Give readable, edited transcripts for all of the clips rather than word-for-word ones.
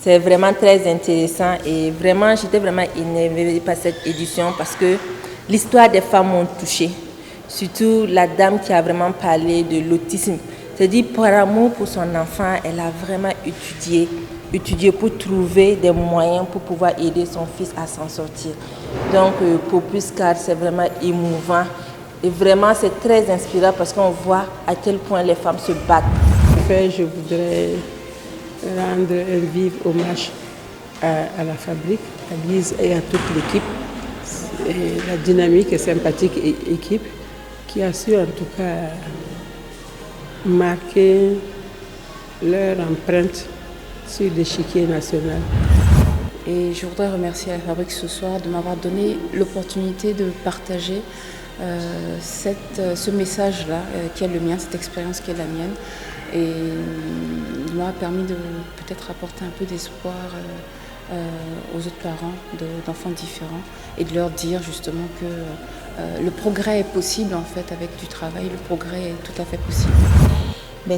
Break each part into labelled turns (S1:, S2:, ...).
S1: C'est vraiment très intéressant et vraiment, j'étais vraiment énervée par cette édition parce que l'histoire des femmes m'ont touchée. Surtout la dame qui a vraiment parlé de l'autisme. C'est-à-dire, par amour pour son enfant, elle a vraiment étudié pour trouver des moyens pour pouvoir aider son fils à s'en sortir. Donc, Propulse Card, c'est vraiment émouvant. Et vraiment, c'est très inspirant parce qu'on voit à quel point les femmes se battent.
S2: Je voudrais rendre un vif hommage à la fabrique, à Lise et à toute l'équipe. La dynamique et sympathique équipe qui a su en tout cas marquer leur empreinte sur l'échiquier national.
S3: Et je voudrais remercier la fabrique ce soir de m'avoir donné l'opportunité de partager ce message-là qui est le mien, cette expérience qui est la mienne. Et il m'a permis de peut-être apporter un peu d'espoir aux autres parents d'enfants différents et de leur dire justement que le progrès est possible en fait avec du travail, le progrès est tout à fait possible.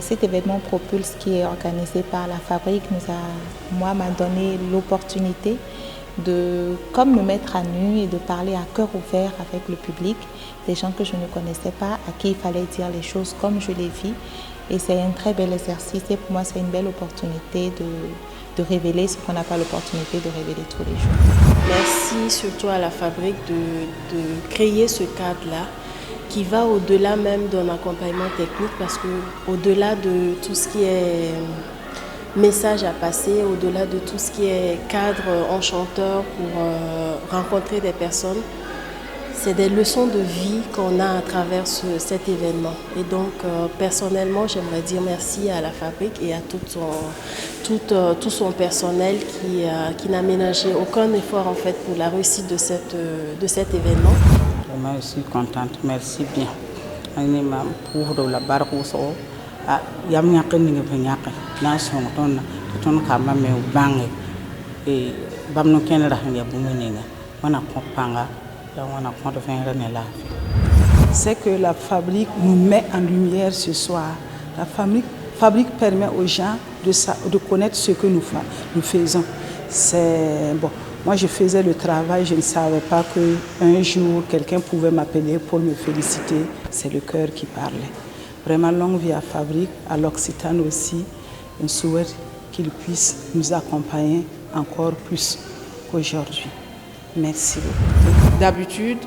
S4: Cet événement Propulse qui est organisé par la fabrique m'a donné l'opportunité de comme me mettre à nu et de parler à cœur ouvert avec le public, des gens que je ne connaissais pas, à qui il fallait dire les choses comme je les vis. Et c'est un très bel exercice et pour moi c'est une belle opportunité de révéler ce qu'on n'a pas l'opportunité de révéler tous les jours.
S5: Merci surtout à la fabrique de créer ce cadre-là qui va au-delà même d'un accompagnement technique parce que au-delà de tout ce qui est message à passer, au-delà de tout ce qui est cadre enchanteur pour rencontrer des personnes, c'est des leçons de vie qu'on a à travers cet événement. Et donc, personnellement, j'aimerais dire merci à la fabrique et à tout son personnel qui n'a ménagé aucun effort en fait, pour la réussite de cet événement.
S6: Vraiment, je suis contente. Merci bien. Pour la barre
S7: c'est que la fabrique nous met en lumière ce soir. La fabrique permet aux gens de connaître ce que nous faisons. Moi je faisais le travail, je ne savais pas qu'un jour quelqu'un pouvait m'appeler pour me féliciter. C'est le cœur qui parlait. Vraiment longue vie à Fabrique, à l'Occitane aussi. On souhaite qu'il puisse nous accompagner encore plus qu'aujourd'hui. Merci beaucoup.
S2: D'habitude,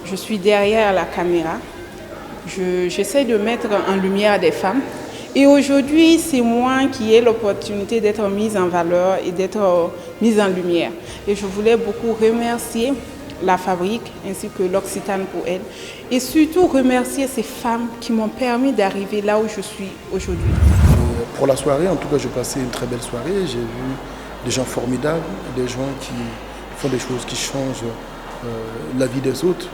S2: je suis derrière la caméra. J'essaie de mettre en lumière des femmes. Et aujourd'hui, c'est moi qui ai l'opportunité d'être mise en valeur et d'être mise en lumière. Et je voulais beaucoup remercier la fabrique ainsi que l'Occitane pour elle. Et surtout remercier ces femmes qui m'ont permis d'arriver là où je suis aujourd'hui.
S8: Pour la soirée, en tout cas, j'ai passé une très belle soirée. J'ai vu des gens formidables, des gens qui font des choses qui changent la vie des autres,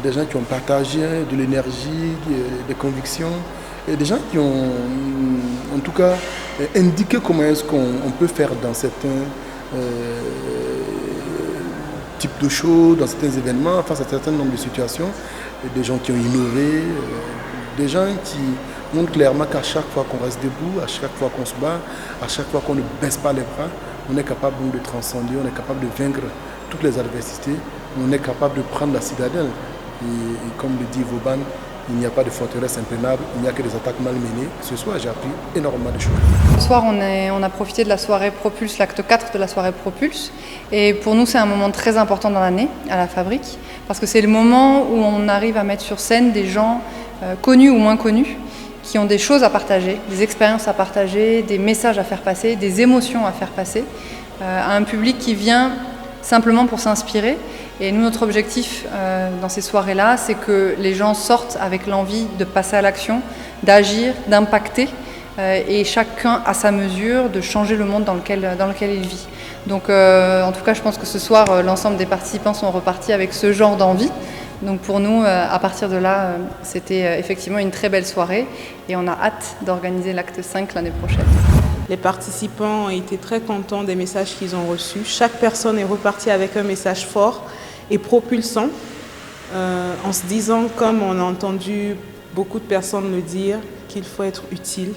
S8: des gens qui ont partagé de l'énergie, des convictions, et des gens qui ont en tout cas indiqué comment est-ce qu'on peut faire dans certains types de shows, dans certains événements, face à un certain nombre de situations, et des gens qui ont innové, des gens qui montrent clairement qu'à chaque fois qu'on reste debout, à chaque fois qu'on se bat, à chaque fois qu'on ne baisse pas les bras, on est capable de transcender, on est capable de vaincre toutes les adversités, on est capable de prendre la citadelle. Et comme le dit Vauban, il n'y a pas de forteresse imprenable, il n'y a que des attaques mal menées. Ce soir, j'ai appris énormément de choses.
S9: Ce soir, on a profité de la soirée Propulse, l'acte 4 de la soirée Propulse. Et pour nous, c'est un moment très important dans l'année, à la fabrique, parce que c'est le moment où on arrive à mettre sur scène des gens connus ou moins connus, qui ont des choses à partager, des expériences à partager, des messages à faire passer, des émotions à faire passer, à un public qui vient simplement pour s'inspirer. Et nous, notre objectif dans ces soirées-là, c'est que les gens sortent avec l'envie de passer à l'action, d'agir, d'impacter, et chacun à sa mesure, de changer le monde dans lequel il vit. Donc en tout cas, je pense que ce soir, l'ensemble des participants sont repartis avec ce genre d'envie. Donc pour nous, à partir de là, c'était effectivement une très belle soirée et on a hâte d'organiser l'acte 5 l'année prochaine.
S2: Les participants ont été très contents des messages qu'ils ont reçus. Chaque personne est repartie avec un message fort et propulsant, en se disant, comme on a entendu beaucoup de personnes le dire, qu'il faut être utile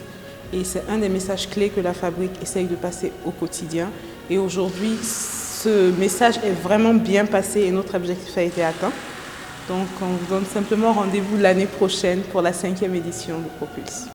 S2: Et c'est un des messages clés que la fabrique essaye de passer au quotidien. Et aujourd'hui, ce message est vraiment bien passé et notre objectif a été atteint. Donc on vous donne simplement rendez-vous l'année prochaine pour la 5e édition de Propulse.